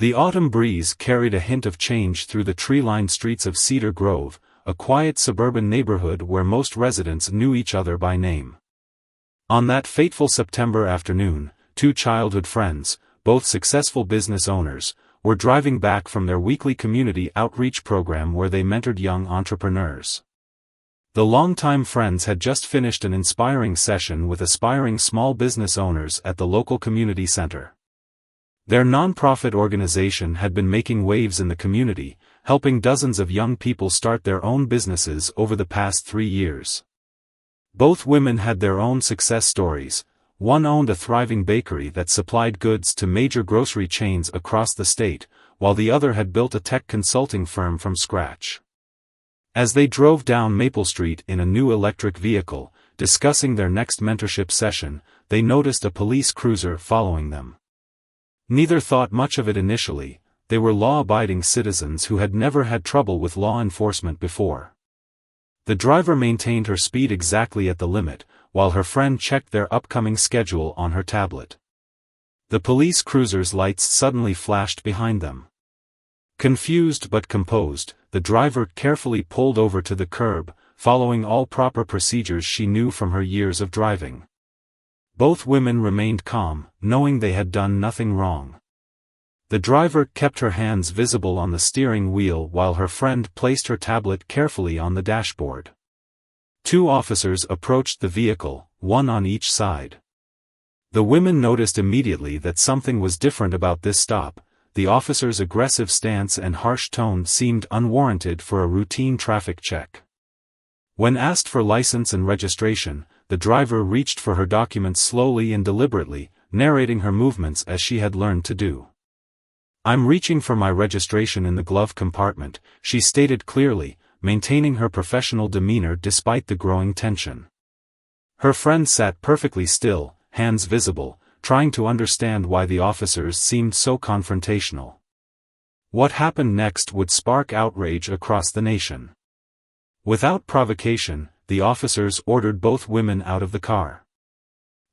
The autumn breeze carried a hint of change through the tree-lined streets of Cedar Grove, a quiet suburban neighborhood where most residents knew each other by name. On that fateful September afternoon, two childhood friends, both successful business owners, were driving back from their weekly community outreach program where they mentored young entrepreneurs. The longtime friends had just finished an inspiring session with aspiring small business owners at the local community center. Their nonprofit organization had been making waves in the community, helping dozens of young people start their own businesses over the past 3 years. Both women had their own success stories. One owned a thriving bakery that supplied goods to major grocery chains across the state, while the other had built a tech consulting firm from scratch. As they drove down Maple Street in a new electric vehicle, discussing their next mentorship session, they noticed a police cruiser following them. Neither thought much of it initially. They were law-abiding citizens who had never had trouble with law enforcement before. The driver maintained her speed exactly at the limit, while her friend checked their upcoming schedule on her tablet. The police cruiser's lights suddenly flashed behind them. Confused but composed, the driver carefully pulled over to the curb, following all proper procedures she knew from her years of driving. Both women remained calm, knowing they had done nothing wrong. The driver kept her hands visible on the steering wheel while her friend placed her tablet carefully on the dashboard. Two officers approached the vehicle, one on each side. The women noticed immediately that something was different about this stop. The officer's aggressive stance and harsh tone seemed unwarranted for a routine traffic check. When asked for license and registration, the driver reached for her documents slowly and deliberately, narrating her movements as she had learned to do. "I'm reaching for my registration in the glove compartment," she stated clearly, maintaining her professional demeanor despite the growing tension. Her friend sat perfectly still, hands visible, trying to understand why the officers seemed so confrontational. What happened next would spark outrage across the nation. Without provocation, the officers ordered both women out of the car.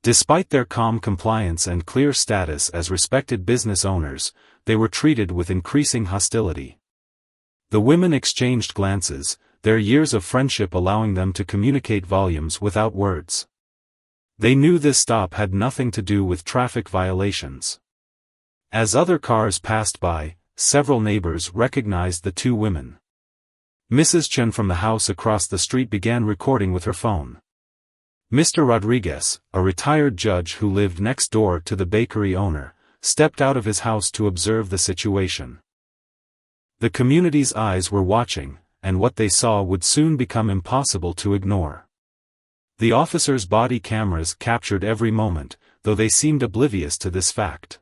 Despite their calm compliance and clear status as respected business owners, they were treated with increasing hostility. The women exchanged glances, their years of friendship allowing them to communicate volumes without words. They knew this stop had nothing to do with traffic violations. As other cars passed by, several neighbors recognized the two women. Mrs. Chen from the house across the street began recording with her phone. Mr. Rodriguez, a retired judge who lived next door to the bakery owner, stepped out of his house to observe the situation. The community's eyes were watching, and what they saw would soon become impossible to ignore. The officers' body cameras captured every moment, though they seemed oblivious to this fact.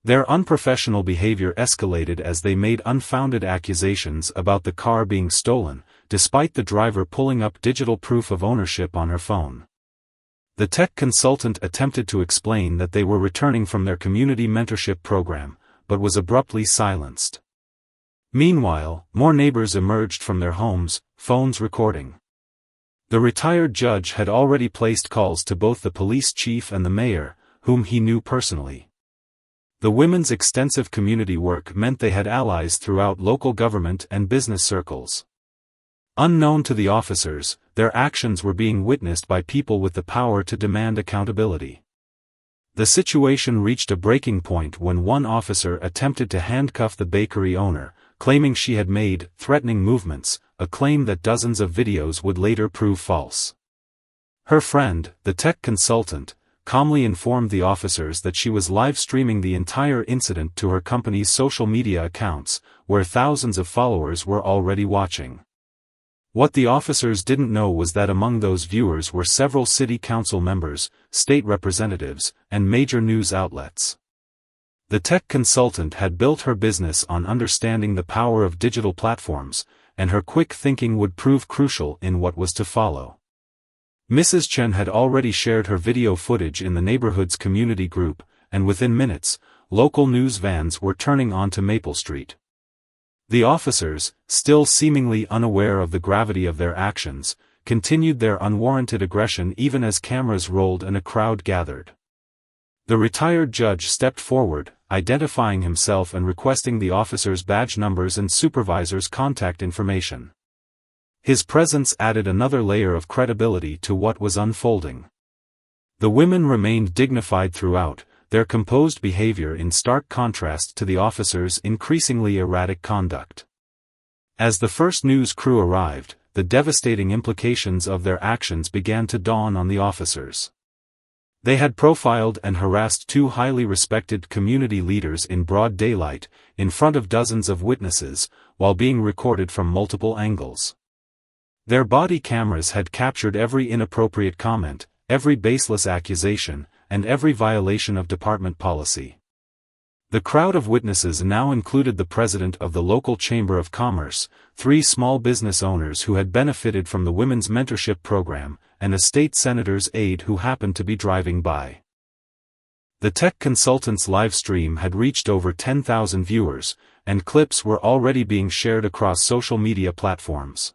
Their unprofessional behavior escalated as they made unfounded accusations about the car being stolen, despite the driver pulling up digital proof of ownership on her phone. The tech consultant attempted to explain that they were returning from their community mentorship program, but was abruptly silenced. Meanwhile, more neighbors emerged from their homes, phones recording. The retired judge had already placed calls to both the police chief and the mayor, whom he knew personally. The women's extensive community work meant they had allies throughout local government and business circles. Unknown to the officers, their actions were being witnessed by people with the power to demand accountability. The situation reached a breaking point when one officer attempted to handcuff the bakery owner, claiming she had made threatening movements, a claim that dozens of videos would later prove false. Her friend, the tech consultant, calmly informed the officers that she was live-streaming the entire incident to her company's social media accounts, where thousands of followers were already watching. What the officers didn't know was that among those viewers were several city council members, state representatives, and major news outlets. The tech consultant had built her business on understanding the power of digital platforms, and her quick thinking would prove crucial in what was to follow. Mrs. Chen had already shared her video footage in the neighborhood's community group, and within minutes, local news vans were turning onto Maple Street. The officers, still seemingly unaware of the gravity of their actions, continued their unwarranted aggression even as cameras rolled and a crowd gathered. The retired judge stepped forward, identifying himself and requesting the officers' badge numbers and supervisors' contact information. His presence added another layer of credibility to what was unfolding. The women remained dignified throughout, their composed behavior in stark contrast to the officers' increasingly erratic conduct. As the first news crew arrived, the devastating implications of their actions began to dawn on the officers. They had profiled and harassed two highly respected community leaders in broad daylight, in front of dozens of witnesses, while being recorded from multiple angles. Their body cameras had captured every inappropriate comment, every baseless accusation, and every violation of department policy. The crowd of witnesses now included the president of the local Chamber of Commerce, 3 small business owners who had benefited from the women's mentorship program, and a state senator's aide who happened to be driving by. The tech consultant's live stream had reached over 10,000 viewers, and clips were already being shared across social media platforms.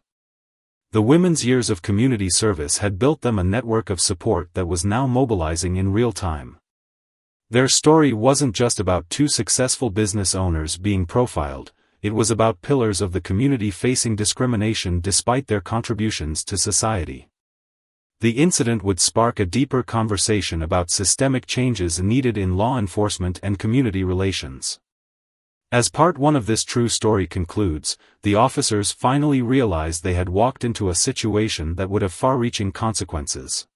The women's years of community service had built them a network of support that was now mobilizing in real time. Their story wasn't just about 2 successful business owners being profiled, it was about pillars of the community facing discrimination despite their contributions to society. The incident would spark a deeper conversation about systemic changes needed in law enforcement and community relations. As part 1 of this true story concludes, the officers finally realized they had walked into a situation that would have far-reaching consequences.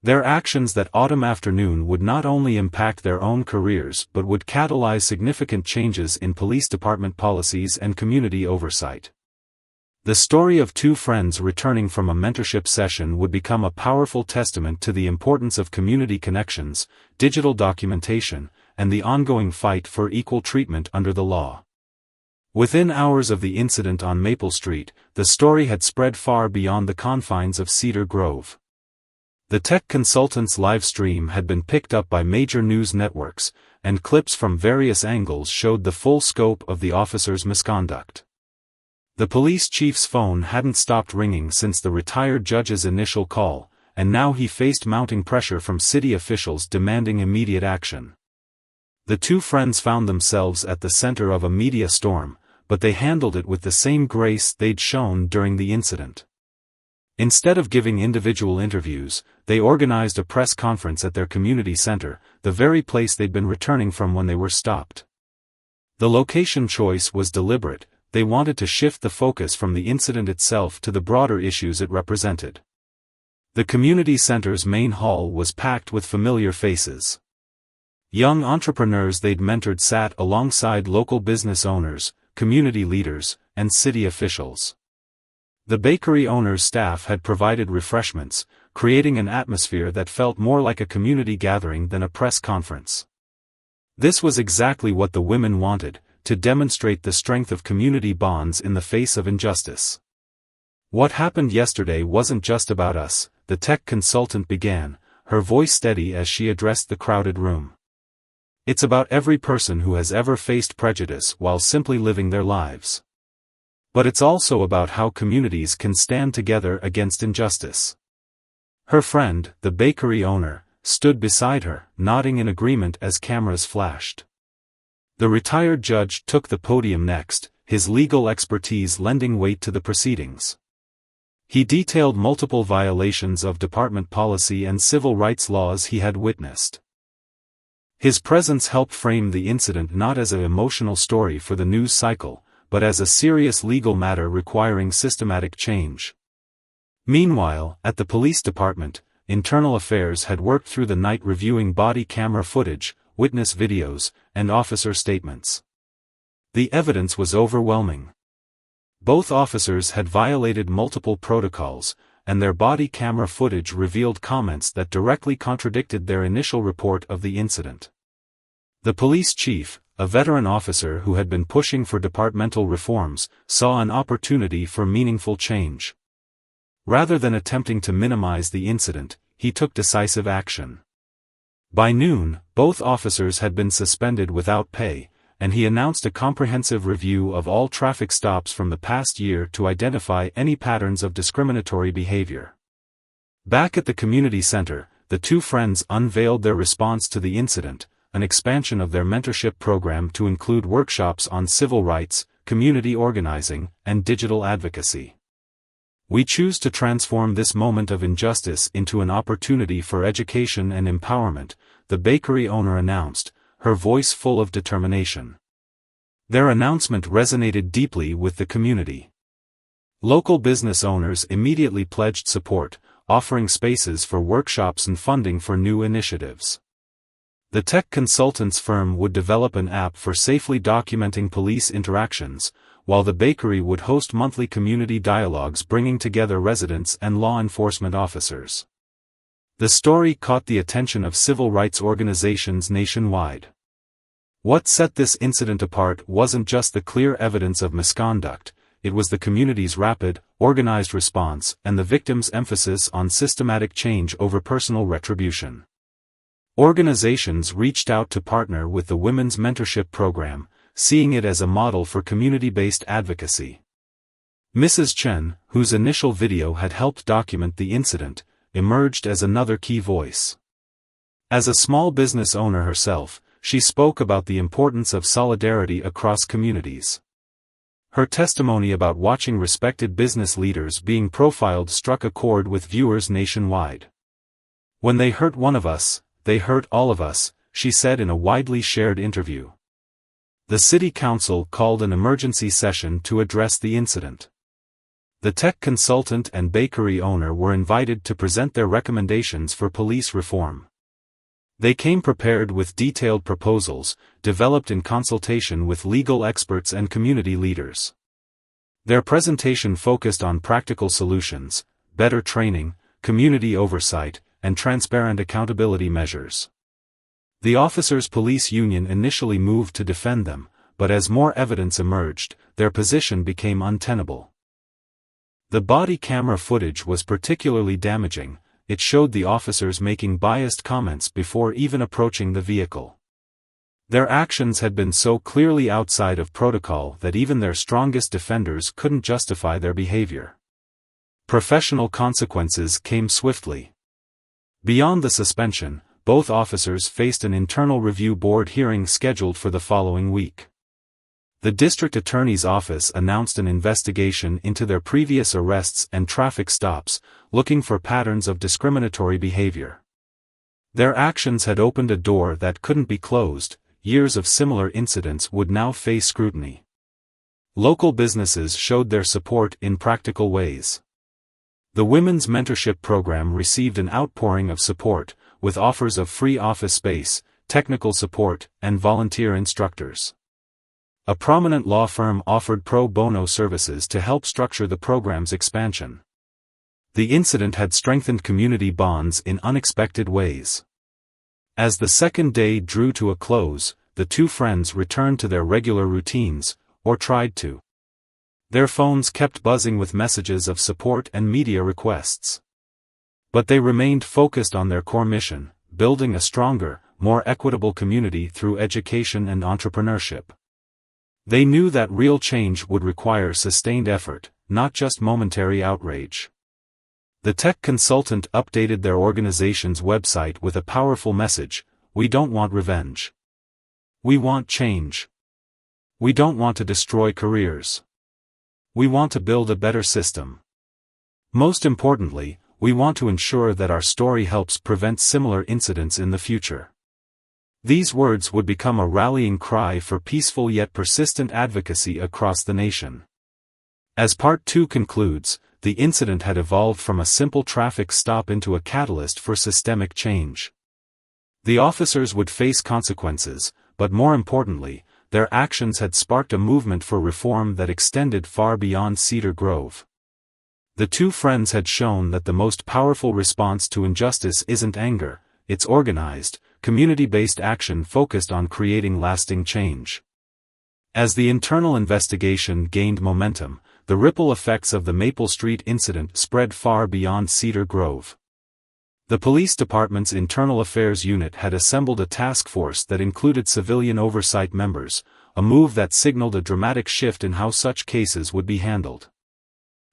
Their actions that autumn afternoon would not only impact their own careers but would catalyze significant changes in police department policies and community oversight. The story of 2 friends returning from a mentorship session would become a powerful testament to the importance of community connections, digital documentation, and the ongoing fight for equal treatment under the law. Within hours of the incident on Maple Street, the story had spread far beyond the confines of Cedar Grove. The tech consultant's live stream had been picked up by major news networks, and clips from various angles showed the full scope of the officers' misconduct. The police chief's phone hadn't stopped ringing since the retired judge's initial call, and now he faced mounting pressure from city officials demanding immediate action. The 2 friends found themselves at the center of a media storm, but they handled it with the same grace they'd shown during the incident. Instead of giving individual interviews, they organized a press conference at their community center, the very place they'd been returning from when they were stopped. The location choice was deliberate. They wanted to shift the focus from the incident itself to the broader issues it represented. The community center's main hall was packed with familiar faces. Young entrepreneurs they'd mentored sat alongside local business owners, community leaders, and city officials. The bakery owner's staff had provided refreshments, creating an atmosphere that felt more like a community gathering than a press conference. This was exactly what the women wanted, to demonstrate the strength of community bonds in the face of injustice. "What happened yesterday wasn't just about us," the tech consultant began, her voice steady as she addressed the crowded room. "It's about every person who has ever faced prejudice while simply living their lives. But it's also about how communities can stand together against injustice." Her friend, the bakery owner, stood beside her, nodding in agreement as cameras flashed. The retired judge took the podium next, his legal expertise lending weight to the proceedings. He detailed multiple violations of department policy and civil rights laws he had witnessed. His presence helped frame the incident not as an emotional story for the news cycle, but as a serious legal matter requiring systematic change. Meanwhile, at the police department, internal affairs had worked through the night reviewing body camera footage, witness videos, and officer statements. The evidence was overwhelming. Both officers had violated multiple protocols, and their body camera footage revealed comments that directly contradicted their initial report of the incident. The police chief, a veteran officer who had been pushing for departmental reforms, saw an opportunity for meaningful change. Rather than attempting to minimize the incident, he took decisive action. By noon, both officers had been suspended without pay, and he announced a comprehensive review of all traffic stops from the past year to identify any patterns of discriminatory behavior. Back at the community center, the two friends unveiled their response to the incident, an expansion of their mentorship program to include workshops on civil rights, community organizing, and digital advocacy. "We choose to transform this moment of injustice into an opportunity for education and empowerment," the bakery owner announced, her voice full of determination. Their announcement resonated deeply with the community. Local business owners immediately pledged support, offering spaces for workshops and funding for new initiatives. The tech consultants firm would develop an app for safely documenting police interactions, while the bakery would host monthly community dialogues bringing together residents and law enforcement officers. The story caught the attention of civil rights organizations nationwide. What set this incident apart wasn't just the clear evidence of misconduct, it was the community's rapid, organized response and the victims' emphasis on systematic change over personal retribution. Organizations reached out to partner with the Women's Mentorship Program, seeing it as a model for community-based advocacy. Mrs. Chen, whose initial video had helped document the incident, emerged as another key voice. As a small business owner herself, she spoke about the importance of solidarity across communities. Her testimony about watching respected business leaders being profiled struck a chord with viewers nationwide. "When they hurt one of us, they hurt all of us," she said in a widely shared interview. The city council called an emergency session to address the incident. The tech consultant and bakery owner were invited to present their recommendations for police reform. They came prepared with detailed proposals, developed in consultation with legal experts and community leaders. Their presentation focused on practical solutions, better training, community oversight, and transparent accountability measures. The Officers' Police Union initially moved to defend them, but as more evidence emerged, their position became untenable. The body camera footage was particularly damaging. It showed the officers making biased comments before even approaching the vehicle. Their actions had been so clearly outside of protocol that even their strongest defenders couldn't justify their behavior. Professional consequences came swiftly. Beyond the suspension, both officers faced an internal review board hearing scheduled for the following week. The district attorney's office announced an investigation into their previous arrests and traffic stops, looking for patterns of discriminatory behavior. Their actions had opened a door that couldn't be closed. Years of similar incidents would now face scrutiny. Local businesses showed their support in practical ways. The Women's Mentorship Program received an outpouring of support, with offers of free office space, technical support, and volunteer instructors. A prominent law firm offered pro bono services to help structure the program's expansion. The incident had strengthened community bonds in unexpected ways. As the second day drew to a close, the two friends returned to their regular routines, or tried to. Their phones kept buzzing with messages of support and media requests. But they remained focused on their core mission, building a stronger, more equitable community through education and entrepreneurship. They knew that real change would require sustained effort, not just momentary outrage. The tech consultant updated their organization's website with a powerful message: "We don't want revenge. We want change. We don't want to destroy careers. We want to build a better system. Most importantly, we want to ensure that our story helps prevent similar incidents in the future." These words would become a rallying cry for peaceful yet persistent advocacy across the nation. As Part 2 concludes, the incident had evolved from a simple traffic stop into a catalyst for systemic change. The officers would face consequences, but more importantly, their actions had sparked a movement for reform that extended far beyond Cedar Grove. The two friends had shown that the most powerful response to injustice isn't anger, it's organized, community-based action focused on creating lasting change. As the internal investigation gained momentum, the ripple effects of the Maple Street incident spread far beyond Cedar Grove. The police department's internal affairs unit had assembled a task force that included civilian oversight members, a move that signaled a dramatic shift in how such cases would be handled.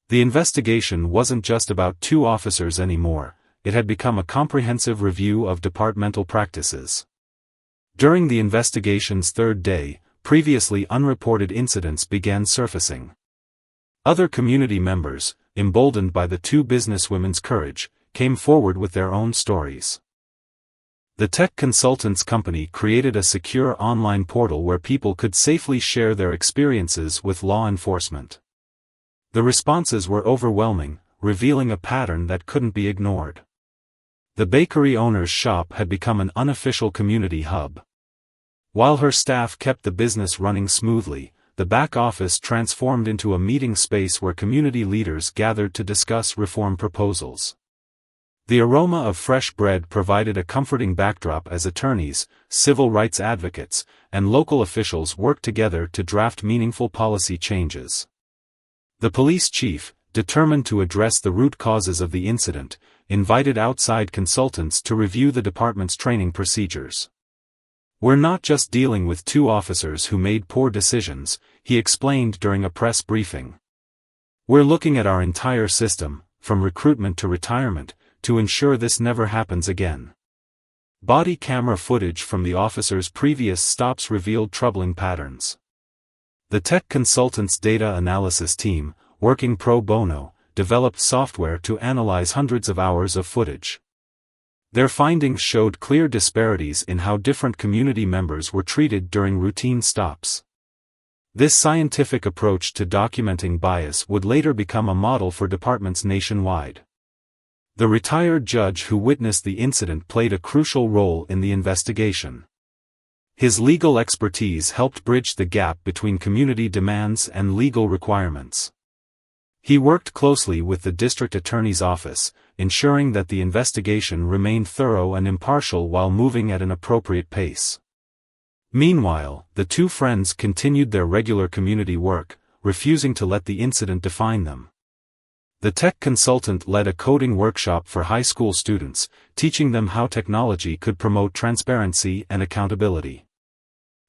The investigation wasn't just about two officers anymore, it had become a comprehensive review of departmental practices. During the investigation's third day, previously unreported incidents began surfacing. Other community members, emboldened by the two businesswomen's courage, came forward with their own stories. The tech consultants company created a secure online portal where people could safely share their experiences with law enforcement. The responses were overwhelming, revealing a pattern that couldn't be ignored. The bakery owner's shop had become an unofficial community hub. While her staff kept the business running smoothly, the back office transformed into a meeting space where community leaders gathered to discuss reform proposals. The aroma of fresh bread provided a comforting backdrop as attorneys, civil rights advocates, and local officials worked together to draft meaningful policy changes. The police chief, determined to address the root causes of the incident, invited outside consultants to review the department's training procedures. "We're not just dealing with two officers who made poor decisions," he explained during a press briefing. "We're looking at our entire system, from recruitment to retirement, to ensure this never happens again." Body camera footage from the officers' previous stops revealed troubling patterns. The tech consultants' data analysis team, working pro bono, developed software to analyze hundreds of hours of footage. Their findings showed clear disparities in how different community members were treated during routine stops. This scientific approach to documenting bias would later become a model for departments nationwide. The retired judge who witnessed the incident played a crucial role in the investigation. His legal expertise helped bridge the gap between community demands and legal requirements. He worked closely with the district attorney's office, ensuring that the investigation remained thorough and impartial while moving at an appropriate pace. Meanwhile, the two friends continued their regular community work, refusing to let the incident define them. The tech consultant led a coding workshop for high school students, teaching them how technology could promote transparency and accountability.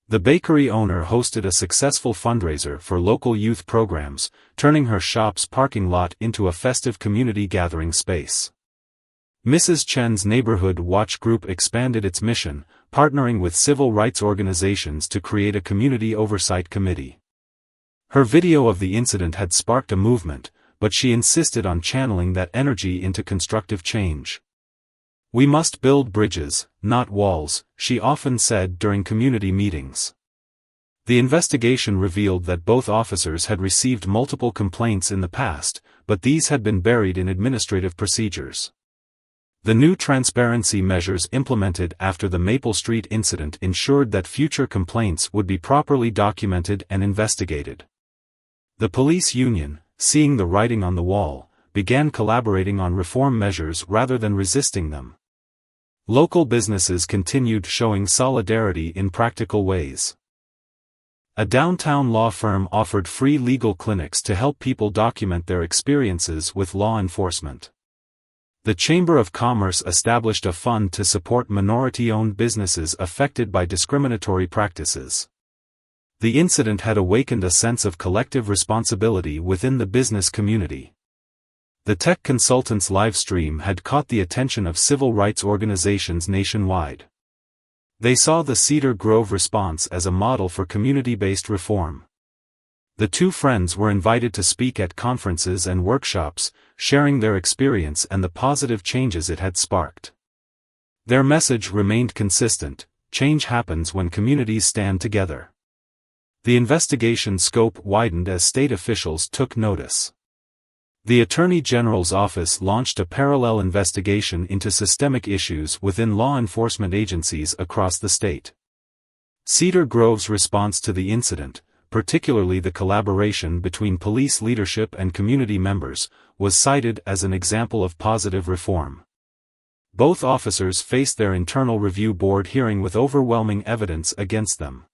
The bakery owner hosted a successful fundraiser for local youth programs, turning her shop's parking lot into a festive community gathering space. Mrs. Chen's neighborhood watch group expanded its mission, partnering with civil rights organizations to create a community oversight committee. Her video of the incident had sparked a movement, but she insisted on channeling that energy into constructive change. "We must build bridges, not walls," she often said during community meetings. The investigation revealed that both officers had received multiple complaints in the past, but these had been buried in administrative procedures. The new transparency measures implemented after the Maple Street incident ensured that future complaints would be properly documented and investigated. The police union, seeing the writing on the wall, began collaborating on reform measures rather than resisting them. Local businesses continued showing solidarity in practical ways. A downtown law firm offered free legal clinics to help people document their experiences with law enforcement. The Chamber of Commerce established a fund to support minority-owned businesses affected by discriminatory practices. The incident had awakened a sense of collective responsibility within the business community. The tech consultants' live stream had caught the attention of civil rights organizations nationwide. They saw the Cedar Grove response as a model for community-based reform. The two friends were invited to speak at conferences and workshops, sharing their experience and the positive changes it had sparked. Their message remained consistent: change happens when communities stand together. The investigation scope widened as state officials took notice. The Attorney General's office launched a parallel investigation into systemic issues within law enforcement agencies across the state. Cedar Grove's response to the incident, particularly the collaboration between police leadership and community members, was cited as an example of positive reform. Both officers faced their internal review board hearing with overwhelming evidence against them.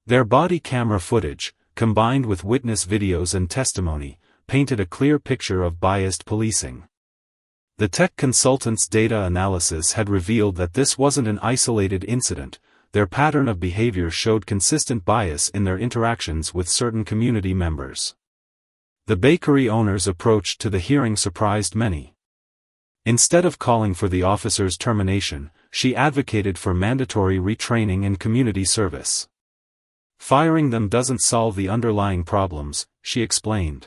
Their body camera footage, combined with witness videos and testimony, painted a clear picture of biased policing. The tech consultants' data analysis had revealed that this wasn't an isolated incident. Their pattern of behavior showed consistent bias in their interactions with certain community members. The bakery owner's approach to the hearing surprised many. Instead of calling for the officer's termination, she advocated for mandatory retraining and community service. Firing them doesn't solve the underlying problems, she explained.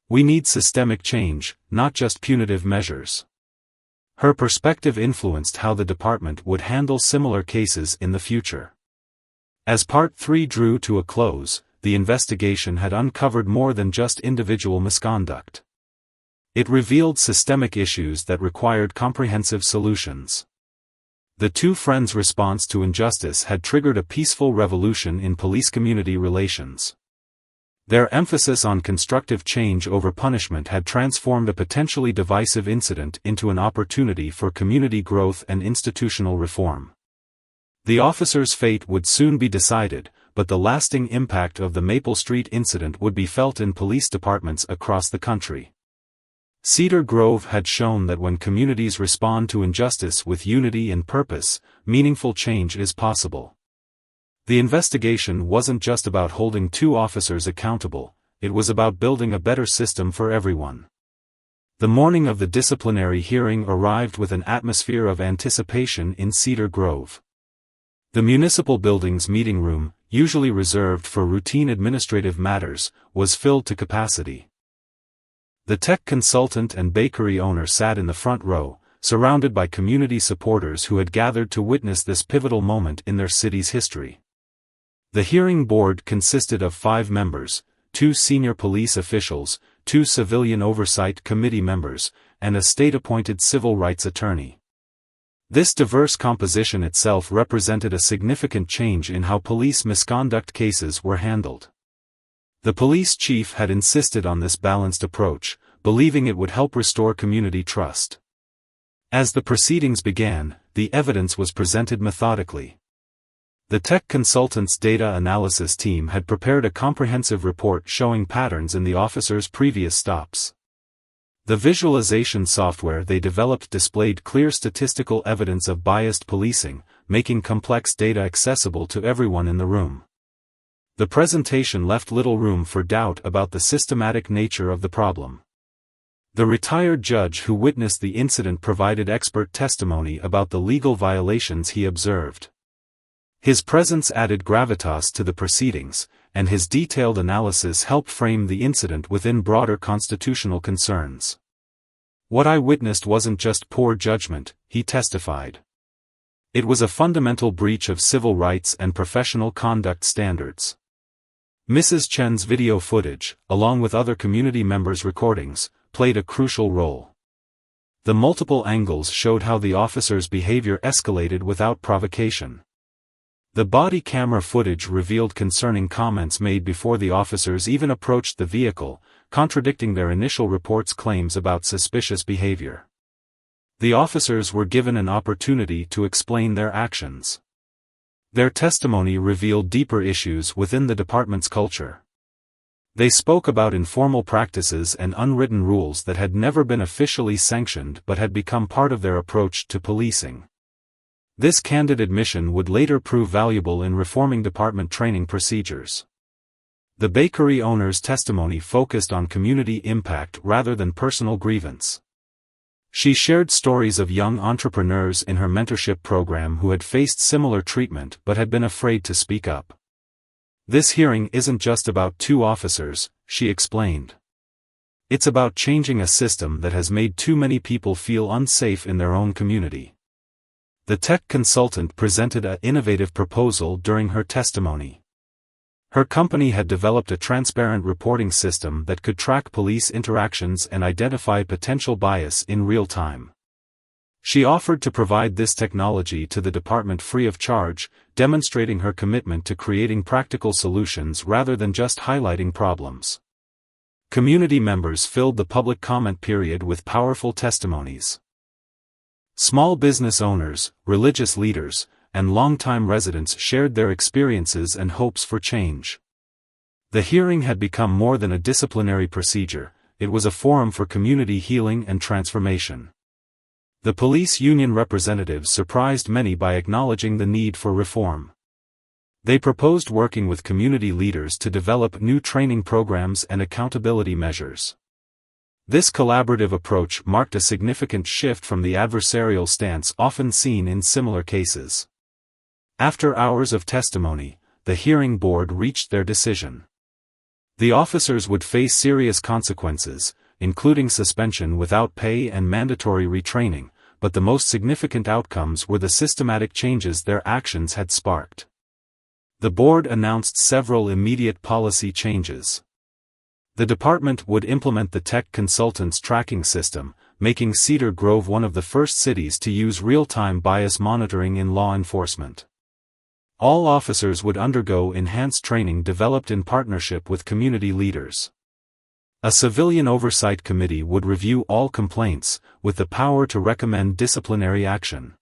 We need systemic change, not just punitive measures. Her perspective influenced how the department would handle similar cases in the future. As Part 3 drew to a close, the investigation had uncovered more than just individual misconduct. It revealed systemic issues that required comprehensive solutions. The two friends' response to injustice had triggered a peaceful revolution in police-community relations. Their emphasis on constructive change over punishment had transformed a potentially divisive incident into an opportunity for community growth and institutional reform. The officer's fate would soon be decided, but the lasting impact of the Maple Street incident would be felt in police departments across the country. Cedar Grove had shown that when communities respond to injustice with unity and purpose, meaningful change is possible. The investigation wasn't just about holding two officers accountable, it was about building a better system for everyone. The morning of the disciplinary hearing arrived with an atmosphere of anticipation in Cedar Grove. The municipal building's meeting room, usually reserved for routine administrative matters, was filled to capacity. The tech consultant and bakery owner sat in the front row, surrounded by community supporters who had gathered to witness this pivotal moment in their city's history. The hearing board consisted of 5 members, 2 senior police officials, 2 civilian oversight committee members, and a state-appointed civil rights attorney. This diverse composition itself represented a significant change in how police misconduct cases were handled. The police chief had insisted on this balanced approach, believing it would help restore community trust. As the proceedings began, the evidence was presented methodically. The tech consultant's data analysis team had prepared a comprehensive report showing patterns in the officer's previous stops. The visualization software they developed displayed clear statistical evidence of biased policing, making complex data accessible to everyone in the room. The presentation left little room for doubt about the systematic nature of the problem. The retired judge who witnessed the incident provided expert testimony about the legal violations he observed. His presence added gravitas to the proceedings, and his detailed analysis helped frame the incident within broader constitutional concerns. What I witnessed wasn't just poor judgment, he testified. It was a fundamental breach of civil rights and professional conduct standards. Mrs. Chen's video footage, along with other community members' recordings, played a crucial role. The multiple angles showed how the officer's behavior escalated without provocation. The body camera footage revealed concerning comments made before the officers even approached the vehicle, contradicting their initial report's claims about suspicious behavior. The officers were given an opportunity to explain their actions. Their testimony revealed deeper issues within the department's culture. They spoke about informal practices and unwritten rules that had never been officially sanctioned but had become part of their approach to policing. This candid admission would later prove valuable in reforming department training procedures. The bakery owner's testimony focused on community impact rather than personal grievance. She shared stories of young entrepreneurs in her mentorship program who had faced similar treatment but had been afraid to speak up. This hearing isn't just about 2 officers, she explained. It's about changing a system that has made too many people feel unsafe in their own community. The tech consultant presented an innovative proposal during her testimony. Her company had developed a transparent reporting system that could track police interactions and identify potential bias in real time. She offered to provide this technology to the department free of charge, demonstrating her commitment to creating practical solutions rather than just highlighting problems. Community members filled the public comment period with powerful testimonies. Small business owners, religious leaders, and longtime residents shared their experiences and hopes for change. The hearing had become more than a disciplinary procedure, it was a forum for community healing and transformation. The police union representatives surprised many by acknowledging the need for reform. They proposed working with community leaders to develop new training programs and accountability measures. This collaborative approach marked a significant shift from the adversarial stance often seen in similar cases. After hours of testimony, the hearing board reached their decision. The officers would face serious consequences, including suspension without pay and mandatory retraining, but the most significant outcomes were the systematic changes their actions had sparked. The board announced several immediate policy changes. The department would implement the tech consultants tracking system, making Cedar Grove one of the first cities to use real-time bias monitoring in law enforcement. All officers would undergo enhanced training developed in partnership with community leaders. A civilian oversight committee would review all complaints, with the power to recommend disciplinary action.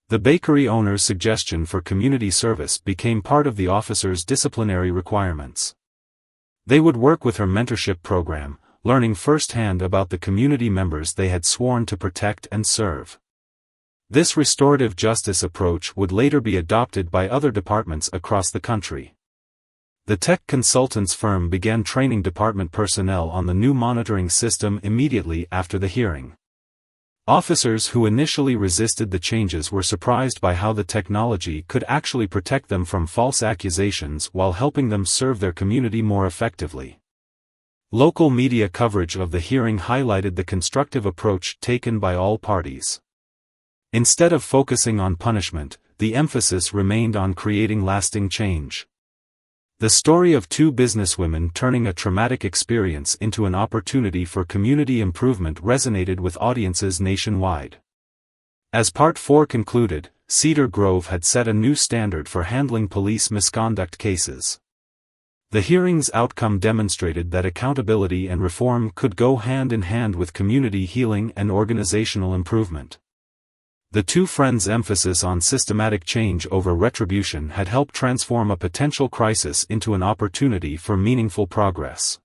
The bakery owner's suggestion for community service became part of the officer's disciplinary requirements. They would work with her mentorship program, learning firsthand about the community members they had sworn to protect and serve. This restorative justice approach would later be adopted by other departments across the country. The tech consultants firm began training department personnel on the new monitoring system immediately after the hearing. Officers who initially resisted the changes were surprised by how the technology could actually protect them from false accusations while helping them serve their community more effectively. Local media coverage of the hearing highlighted the constructive approach taken by all parties. Instead of focusing on punishment, the emphasis remained on creating lasting change. The story of two businesswomen turning a traumatic experience into an opportunity for community improvement resonated with audiences nationwide. As Part 4 concluded, Cedar Grove had set a new standard for handling police misconduct cases. The hearing's outcome demonstrated that accountability and reform could go hand in hand with community healing and organizational improvement. The two friends' emphasis on systematic change over retribution had helped transform a potential crisis into an opportunity for meaningful progress.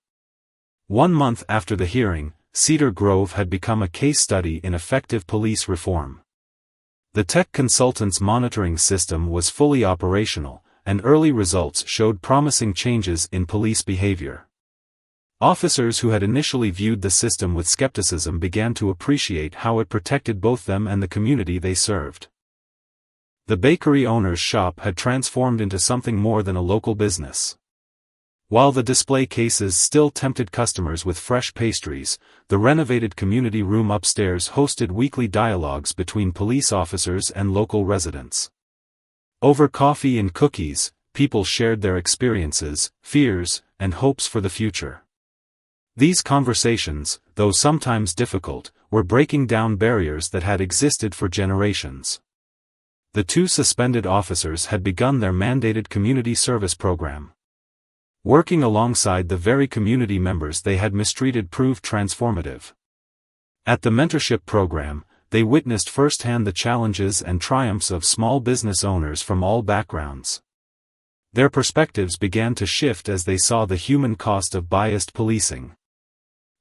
1 month after the hearing, Cedar Grove had become a case study in effective police reform. The tech consultants monitoring system was fully operational, and early results showed promising changes in police behavior. Officers who had initially viewed the system with skepticism began to appreciate how it protected both them and the community they served. The bakery owner's shop had transformed into something more than a local business. While the display cases still tempted customers with fresh pastries, the renovated community room upstairs hosted weekly dialogues between police officers and local residents. Over coffee and cookies, people shared their experiences, fears, and hopes for the future. These conversations, though sometimes difficult, were breaking down barriers that had existed for generations. The two suspended officers had begun their mandated community service program. Working alongside the very community members they had mistreated proved transformative. At the mentorship program, they witnessed firsthand the challenges and triumphs of small business owners from all backgrounds. Their perspectives began to shift as they saw the human cost of biased policing.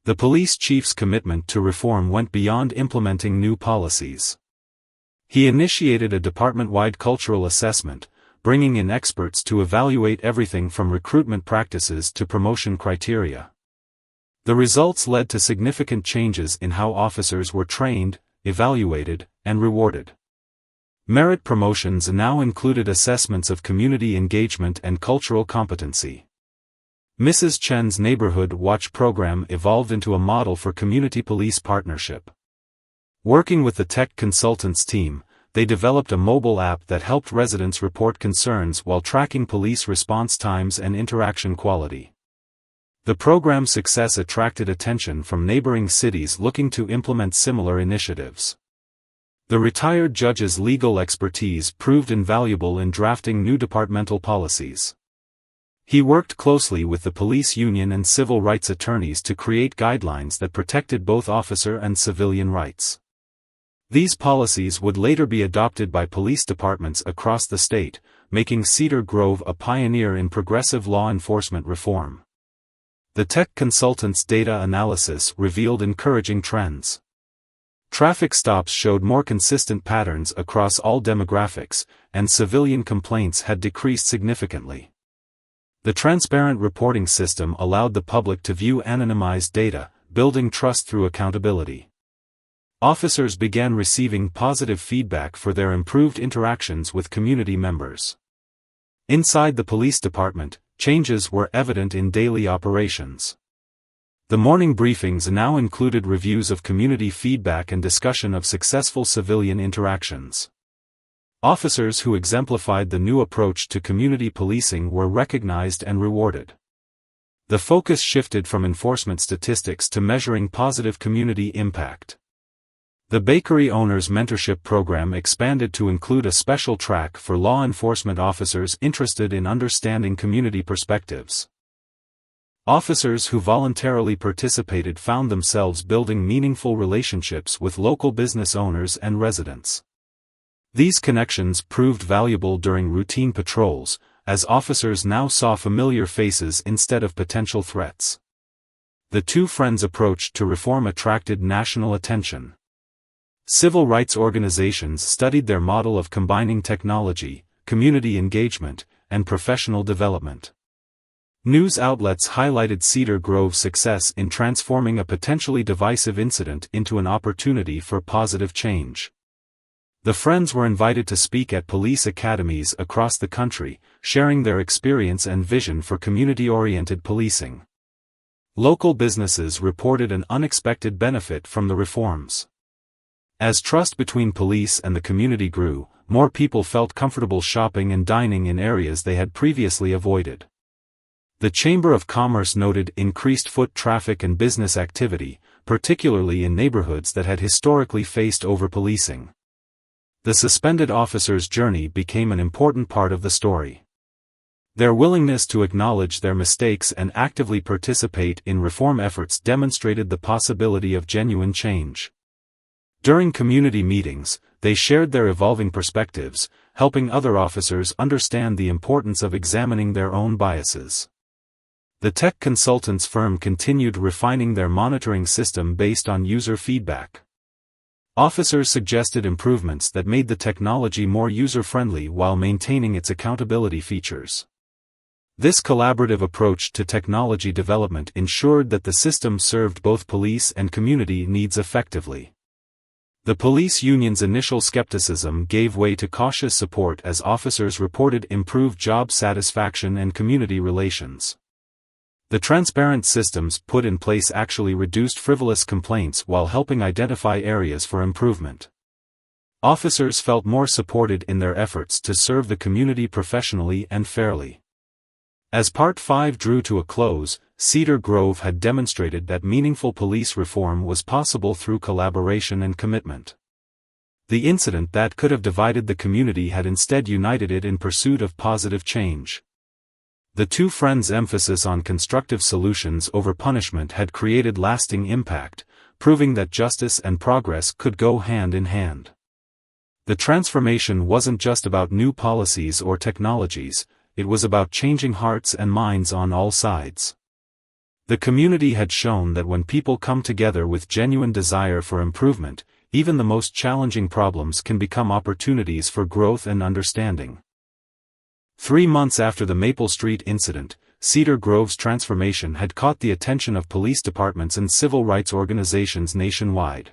The police chief's commitment to reform went beyond implementing new policies. He initiated a department-wide cultural assessment, bringing in experts to evaluate everything from recruitment practices to promotion criteria. The results led to significant changes in how officers were trained, evaluated, and rewarded. Merit promotions now included assessments of community engagement and cultural competency. Mrs. Chen's Neighborhood Watch program evolved into a model for community police partnership. Working with the tech consultants team, they developed a mobile app that helped residents report concerns while tracking police response times and interaction quality. The program's success attracted attention from neighboring cities looking to implement similar initiatives. The retired judge's legal expertise proved invaluable in drafting new departmental policies. He worked closely with the police union and civil rights attorneys to create guidelines that protected both officer and civilian rights. These policies would later be adopted by police departments across the state, making Cedar Grove a pioneer in progressive law enforcement reform. The tech consultants' data analysis revealed encouraging trends. Traffic stops showed more consistent patterns across all demographics, and civilian complaints had decreased significantly. The transparent reporting system allowed the public to view anonymized data, building trust through accountability. Officers began receiving positive feedback for their improved interactions with community members. Inside the police department, changes were evident in daily operations. The morning briefings now included reviews of community feedback and discussion of successful civilian interactions. Officers who exemplified the new approach to community policing were recognized and rewarded. The focus shifted from enforcement statistics to measuring positive community impact. The bakery owners' mentorship program expanded to include a special track for law enforcement officers interested in understanding community perspectives. Officers who voluntarily participated found themselves building meaningful relationships with local business owners and residents. These connections proved valuable during routine patrols, as officers now saw familiar faces instead of potential threats. The two friends' approach to reform attracted national attention. Civil rights organizations studied their model of combining technology, community engagement, and professional development. News outlets highlighted Cedar Grove's success in transforming a potentially divisive incident into an opportunity for positive change. The friends were invited to speak at police academies across the country, sharing their experience and vision for community-oriented policing. Local businesses reported an unexpected benefit from the reforms. As trust between police and the community grew, more people felt comfortable shopping and dining in areas they had previously avoided. The Chamber of Commerce noted increased foot traffic and business activity, particularly in neighborhoods that had historically faced over-policing. The suspended officers' journey became an important part of the story. Their willingness to acknowledge their mistakes and actively participate in reform efforts demonstrated the possibility of genuine change. During community meetings, they shared their evolving perspectives, helping other officers understand the importance of examining their own biases. The tech consultants firm continued refining their monitoring system based on user feedback. Officers suggested improvements that made the technology more user-friendly while maintaining its accountability features. This collaborative approach to technology development ensured that the system served both police and community needs effectively. The police union's initial skepticism gave way to cautious support as officers reported improved job satisfaction and community relations. The transparent systems put in place actually reduced frivolous complaints while helping identify areas for improvement. Officers felt more supported in their efforts to serve the community professionally and fairly. As Part 5 drew to a close, Cedar Grove had demonstrated that meaningful police reform was possible through collaboration and commitment. The incident that could have divided the community had instead united it in pursuit of positive change. The two friends' emphasis on constructive solutions over punishment had created lasting impact, proving that justice and progress could go hand in hand. The transformation wasn't just about new policies or technologies, it was about changing hearts and minds on all sides. The community had shown that when people come together with genuine desire for improvement, even the most challenging problems can become opportunities for growth and understanding. 3 months after the Maple Street incident, Cedar Grove's transformation had caught the attention of police departments and civil rights organizations nationwide.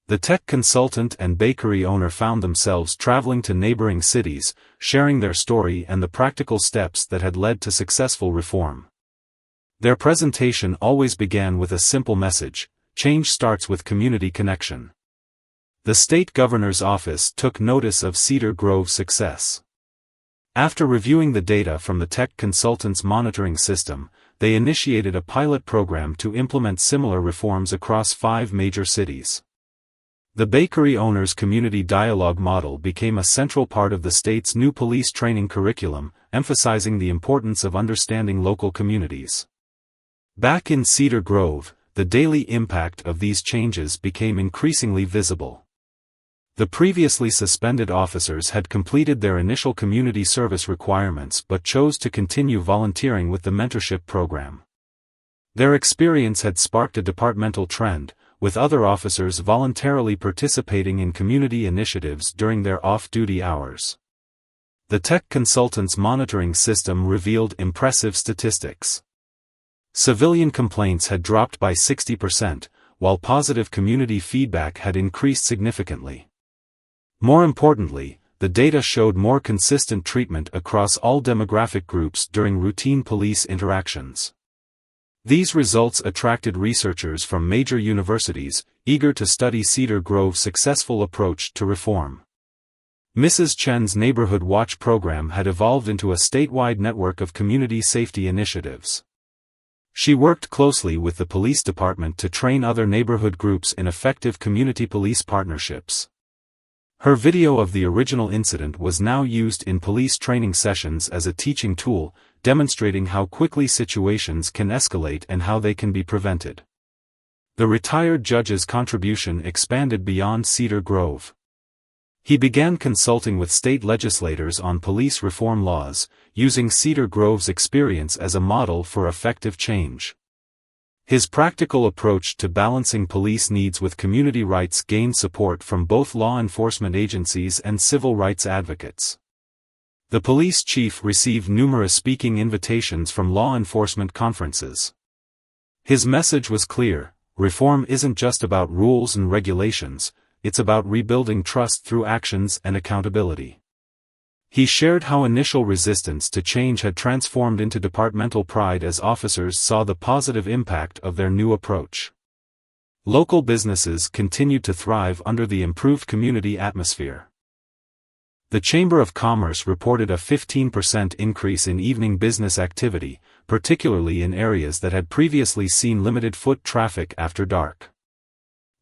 The tech consultant and bakery owner found themselves traveling to neighboring cities, sharing their story and the practical steps that had led to successful reform. Their presentation always began with a simple message: change starts with community connection. The state governor's office took notice of Cedar Grove's success. After reviewing the data from the tech consultant's monitoring system, they initiated a pilot program to implement similar reforms across 5 major cities. The bakery owner's community dialogue model became a central part of the state's new police training curriculum, emphasizing the importance of understanding local communities. Back in Cedar Grove, the daily impact of these changes became increasingly visible. The previously suspended officers had completed their initial community service requirements but chose to continue volunteering with the mentorship program. Their experience had sparked a departmental trend, with other officers voluntarily participating in community initiatives during their off-duty hours. The tech consultant's monitoring system revealed impressive statistics. Civilian complaints had dropped by 60%, while positive community feedback had increased significantly. More importantly, the data showed more consistent treatment across all demographic groups during routine police interactions. These results attracted researchers from major universities, eager to study Cedar Grove's successful approach to reform. Mrs. Chen's Neighborhood Watch program had evolved into a statewide network of community safety initiatives. She worked closely with the police department to train other neighborhood groups in effective community police partnerships. Her video of the original incident was now used in police training sessions as a teaching tool, demonstrating how quickly situations can escalate and how they can be prevented. The retired judge's contribution expanded beyond Cedar Grove. He began consulting with state legislators on police reform laws, using Cedar Grove's experience as a model for effective change. His practical approach to balancing police needs with community rights gained support from both law enforcement agencies and civil rights advocates. The police chief received numerous speaking invitations from law enforcement conferences. His message was clear: reform isn't just about rules and regulations, it's about rebuilding trust through actions and accountability. He shared how initial resistance to change had transformed into departmental pride as officers saw the positive impact of their new approach. Local businesses continued to thrive under the improved community atmosphere. The Chamber of Commerce reported a 15% increase in evening business activity, particularly in areas that had previously seen limited foot traffic after dark.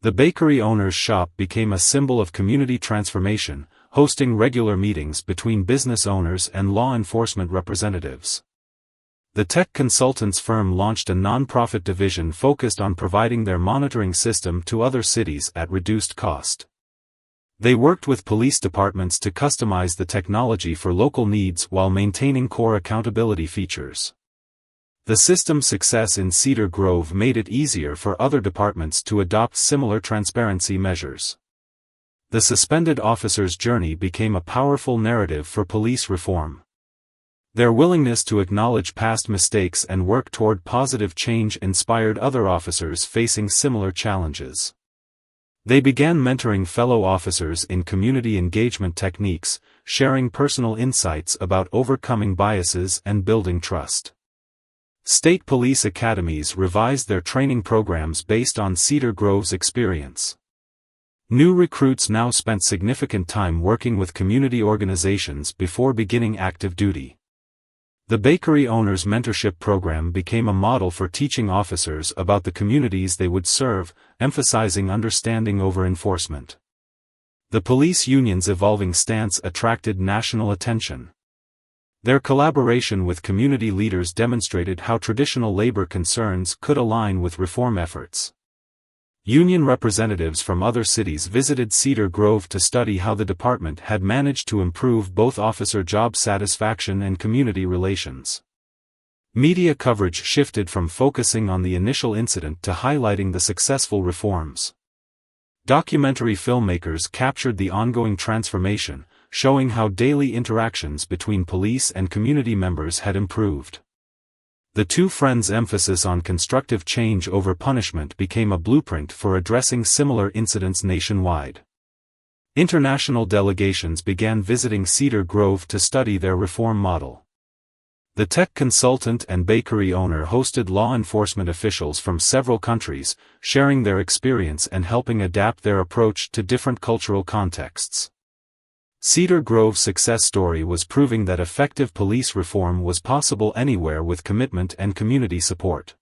The bakery owner's shop became a symbol of community transformation, hosting regular meetings between business owners and law enforcement representatives. The tech consultants firm launched a nonprofit division focused on providing their monitoring system to other cities at reduced cost. They worked with police departments to customize the technology for local needs while maintaining core accountability features. The system's success in Cedar Grove made it easier for other departments to adopt similar transparency measures. The suspended officer's journey became a powerful narrative for police reform. Their willingness to acknowledge past mistakes and work toward positive change inspired other officers facing similar challenges. They began mentoring fellow officers in community engagement techniques, sharing personal insights about overcoming biases and building trust. State police academies revised their training programs based on Cedar Grove's experience. New recruits now spent significant time working with community organizations before beginning active duty. The bakery owner's mentorship program became a model for teaching officers about the communities they would serve, emphasizing understanding over enforcement. The police union's evolving stance attracted national attention. Their collaboration with community leaders demonstrated how traditional labor concerns could align with reform efforts. Union representatives from other cities visited Cedar Grove to study how the department had managed to improve both officer job satisfaction and community relations. Media coverage shifted from focusing on the initial incident to highlighting the successful reforms. Documentary filmmakers captured the ongoing transformation, showing how daily interactions between police and community members had improved. The two friends' emphasis on constructive change over punishment became a blueprint for addressing similar incidents nationwide. International delegations began visiting Cedar Grove to study their reform model. The tech consultant and bakery owner hosted law enforcement officials from several countries, sharing their experience and helping adapt their approach to different cultural contexts. Cedar Grove's success story was proving that effective police reform was possible anywhere with commitment and community support.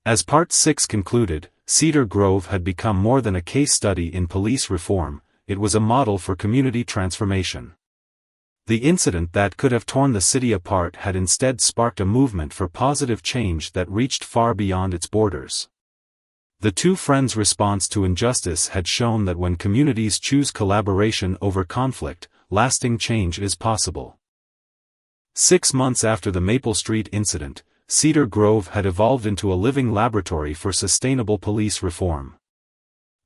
As Part 6 concluded, Cedar Grove had become more than a case study in police reform, it was a model for community transformation. The incident that could have torn the city apart had instead sparked a movement for positive change that reached far beyond its borders. The two friends' response to injustice had shown that when communities choose collaboration over conflict, lasting change is possible. 6 months after the Maple Street incident, Cedar Grove had evolved into a living laboratory for sustainable police reform.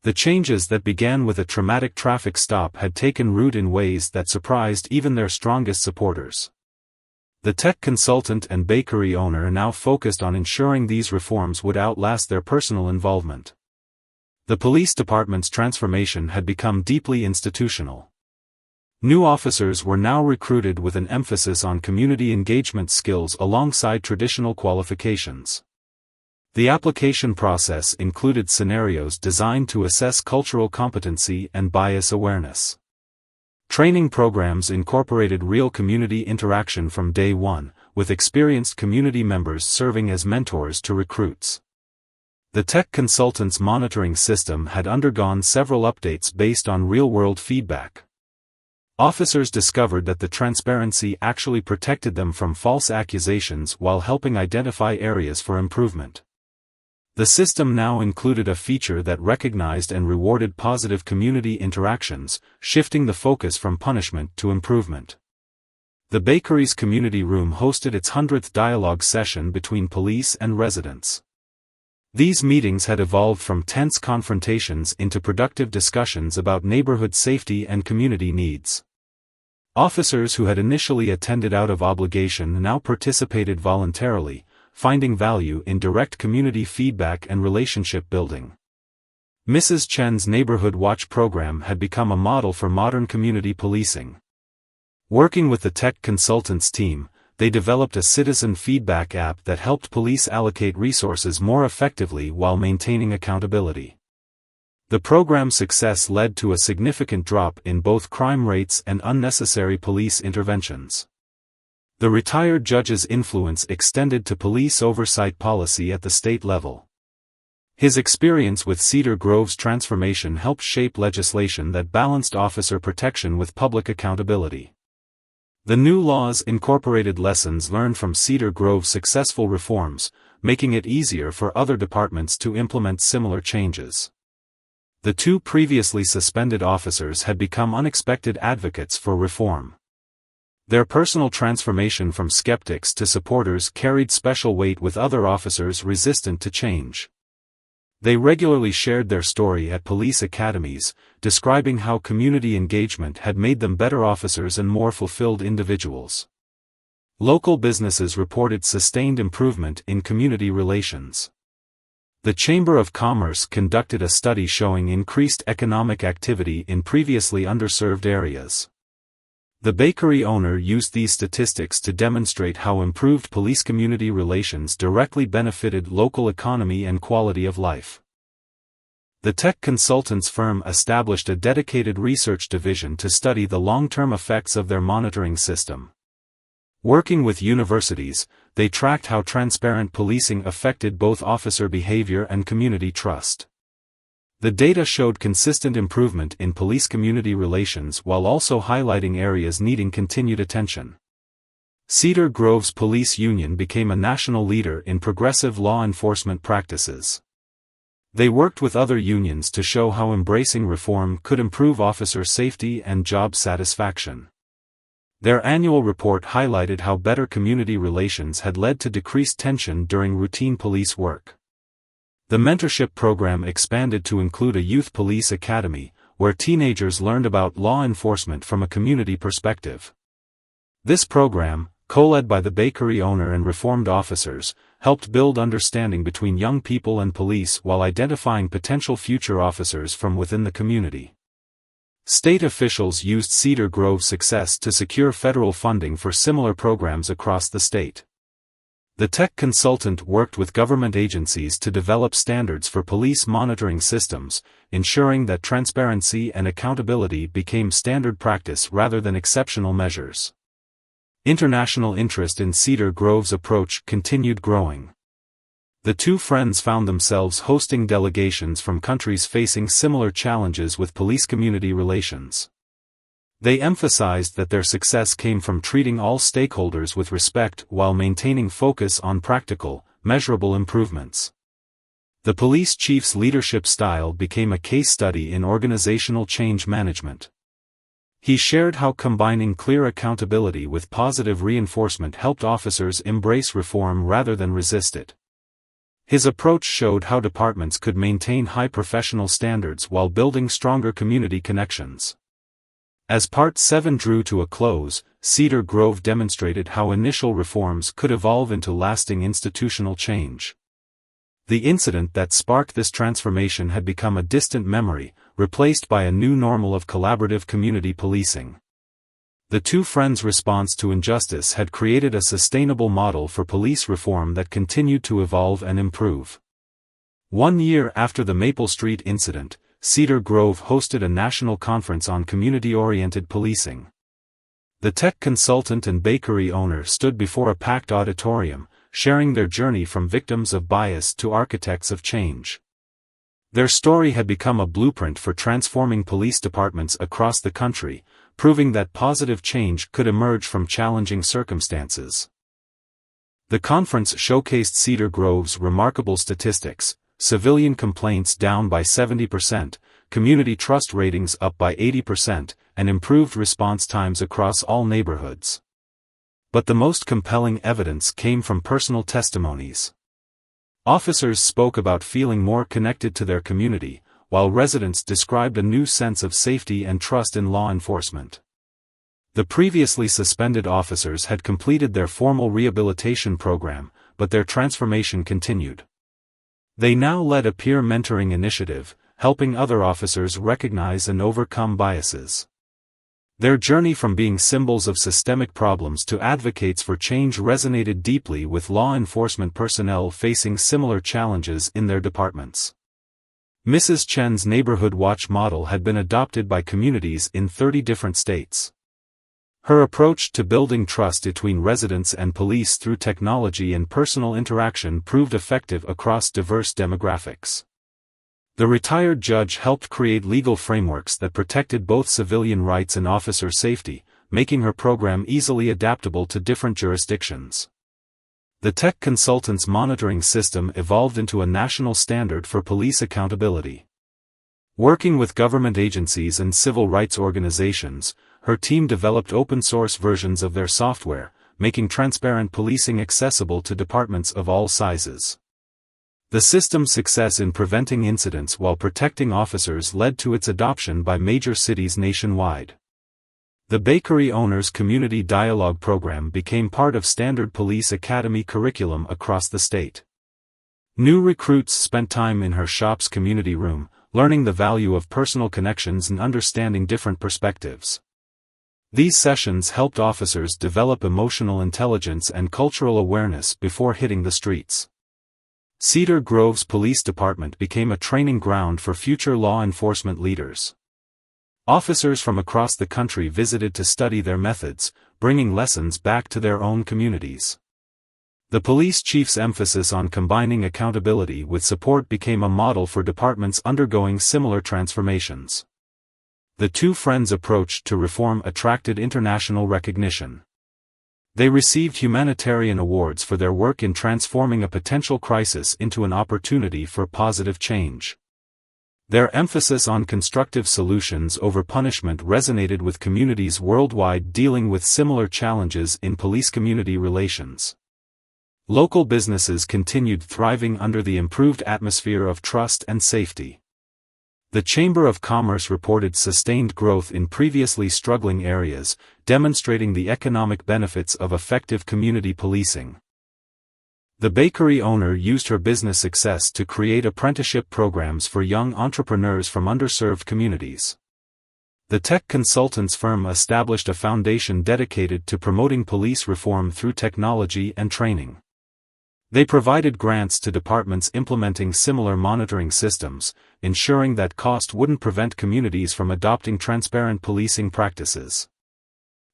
The changes that began with a traumatic traffic stop had taken root in ways that surprised even their strongest supporters. The tech consultant and bakery owner now focused on ensuring these reforms would outlast their personal involvement. The police department's transformation had become deeply institutional. New officers were now recruited with an emphasis on community engagement skills alongside traditional qualifications. The application process included scenarios designed to assess cultural competency and bias awareness. Training programs incorporated real community interaction from day one, with experienced community members serving as mentors to recruits. The tech consultant's monitoring system had undergone several updates based on real-world feedback. Officers discovered that the transparency actually protected them from false accusations while helping identify areas for improvement. The system now included a feature that recognized and rewarded positive community interactions, shifting the focus from punishment to improvement. The bakery's community room hosted its 100th dialogue session between police and residents. These meetings had evolved from tense confrontations into productive discussions about neighborhood safety and community needs. Officers who had initially attended out of obligation now participated voluntarily, finding value in direct community feedback and relationship building. Mrs. Chen's Neighborhood Watch program had become a model for modern community policing. Working with the tech consultants team, they developed a citizen feedback app that helped police allocate resources more effectively while maintaining accountability. The program's success led to a significant drop in both crime rates and unnecessary police interventions. The retired judge's influence extended to police oversight policy at the state level. His experience with Cedar Grove's transformation helped shape legislation that balanced officer protection with public accountability. The new laws incorporated lessons learned from Cedar Grove's successful reforms, making it easier for other departments to implement similar changes. The two previously suspended officers had become unexpected advocates for reform. Their personal transformation from skeptics to supporters carried special weight with other officers resistant to change. They regularly shared their story at police academies, describing how community engagement had made them better officers and more fulfilled individuals. Local businesses reported sustained improvement in community relations. The Chamber of Commerce conducted a study showing increased economic activity in previously underserved areas. The bakery owner used these statistics to demonstrate how improved police-community relations directly benefited local economy and quality of life. The tech consultants firm established a dedicated research division to study the long-term effects of their monitoring system. Working with universities, they tracked how transparent policing affected both officer behavior and community trust. The data showed consistent improvement in police-community relations while also highlighting areas needing continued attention. Cedar Grove's police union became a national leader in progressive law enforcement practices. They worked with other unions to show how embracing reform could improve officer safety and job satisfaction. Their annual report highlighted how better community relations had led to decreased tension during routine police work. The mentorship program expanded to include a youth police academy, where teenagers learned about law enforcement from a community perspective. This program, co-led by the bakery owner and reformed officers, helped build understanding between young people and police while identifying potential future officers from within the community. State officials used Cedar Grove's success to secure federal funding for similar programs across the state. The tech consultant worked with government agencies to develop standards for police monitoring systems, ensuring that transparency and accountability became standard practice rather than exceptional measures. International interest in Cedar Grove's approach continued growing. The two friends found themselves hosting delegations from countries facing similar challenges with police-community relations. They emphasized that their success came from treating all stakeholders with respect while maintaining focus on practical, measurable improvements. The police chief's leadership style became a case study in organizational change management. He shared how combining clear accountability with positive reinforcement helped officers embrace reform rather than resist it. His approach showed how departments could maintain high professional standards while building stronger community connections. As Part 7 drew to a close, Cedar Grove demonstrated how initial reforms could evolve into lasting institutional change. The incident that sparked this transformation had become a distant memory, replaced by a new normal of collaborative community policing. The two friends' response to injustice had created a sustainable model for police reform that continued to evolve and improve. 1 year after the Maple Street incident, Cedar Grove hosted a national conference on community-oriented policing. The tech consultant and bakery owner stood before a packed auditorium, sharing their journey from victims of bias to architects of change. Their story had become a blueprint for transforming police departments across the country, proving that positive change could emerge from challenging circumstances. The conference showcased Cedar Grove's remarkable statistics: civilian complaints down by 70%, community trust ratings up by 80%, and improved response times across all neighborhoods. But the most compelling evidence came from personal testimonies. Officers spoke about feeling more connected to their community, while residents described a new sense of safety and trust in law enforcement. The previously suspended officers had completed their formal rehabilitation program, but their transformation continued. They now led a peer mentoring initiative, helping other officers recognize and overcome biases. Their journey from being symbols of systemic problems to advocates for change resonated deeply with law enforcement personnel facing similar challenges in their departments. Mrs. Chen's Neighborhood Watch model had been adopted by communities in 30 different states. Her approach to building trust between residents and police through technology and personal interaction proved effective across diverse demographics. The retired judge helped create legal frameworks that protected both civilian rights and officer safety, making her program easily adaptable to different jurisdictions. The tech consultant's monitoring system evolved into a national standard for police accountability. Working with government agencies and civil rights organizations, her team developed open-source versions of their software, making transparent policing accessible to departments of all sizes. The system's success in preventing incidents while protecting officers led to its adoption by major cities nationwide. The bakery owner's community dialogue program became part of standard police academy curriculum across the state. New recruits spent time in her shop's community room, learning the value of personal connections and understanding different perspectives. These sessions helped officers develop emotional intelligence and cultural awareness before hitting the streets. Cedar Grove's police department became a training ground for future law enforcement leaders. Officers from across the country visited to study their methods, bringing lessons back to their own communities. The police chief's emphasis on combining accountability with support became a model for departments undergoing similar transformations. The two friends' approach to reform attracted international recognition. They received humanitarian awards for their work in transforming a potential crisis into an opportunity for positive change. Their emphasis on constructive solutions over punishment resonated with communities worldwide dealing with similar challenges in police-community relations. Local businesses continued thriving under the improved atmosphere of trust and safety. The Chamber of Commerce reported sustained growth in previously struggling areas, demonstrating the economic benefits of effective community policing. The bakery owner used her business success to create apprenticeship programs for young entrepreneurs from underserved communities. The tech consultants firm established a foundation dedicated to promoting police reform through technology and training. They provided grants to departments implementing similar monitoring systems, ensuring that cost wouldn't prevent communities from adopting transparent policing practices.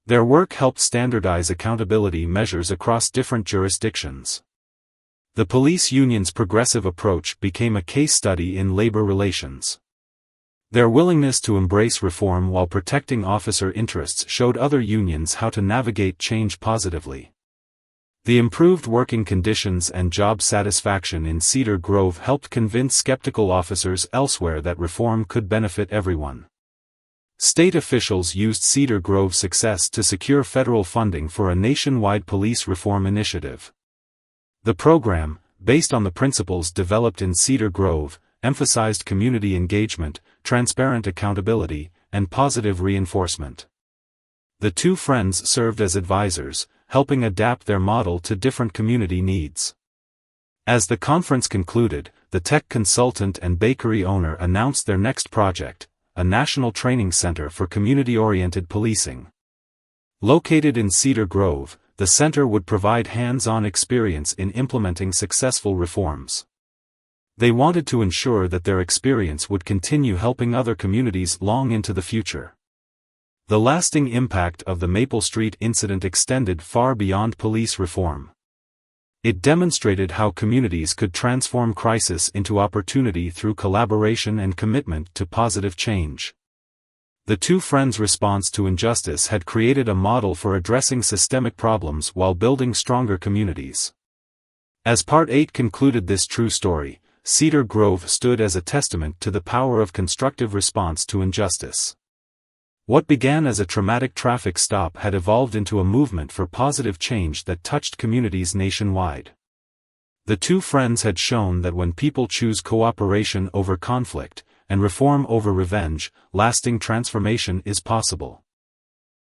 Their work helped standardize accountability measures across different jurisdictions. The police union's progressive approach became a case study in labor relations. Their willingness to embrace reform while protecting officer interests showed other unions how to navigate change positively. The improved working conditions and job satisfaction in Cedar Grove helped convince skeptical officers elsewhere that reform could benefit everyone. State officials used Cedar Grove's success to secure federal funding for a nationwide police reform initiative. The program, based on the principles developed in Cedar Grove, emphasized community engagement, transparent accountability, and positive reinforcement. The two friends served as advisors, helping adapt their model to different community needs. As the conference concluded, the tech consultant and bakery owner announced their next project, a national training center for community-oriented policing. Located in Cedar Grove, the center would provide hands-on experience in implementing successful reforms. They wanted to ensure that their experience would continue helping other communities long into the future. The lasting impact of the Maple Street incident extended far beyond police reform. It demonstrated how communities could transform crisis into opportunity through collaboration and commitment to positive change. The two friends' response to injustice had created a model for addressing systemic problems while building stronger communities. As Part 8 concluded this true story, Cedar Grove stood as a testament to the power of constructive response to injustice. What began as a traumatic traffic stop had evolved into a movement for positive change that touched communities nationwide. The two friends had shown that when people choose cooperation over conflict, and reform over revenge, lasting transformation is possible.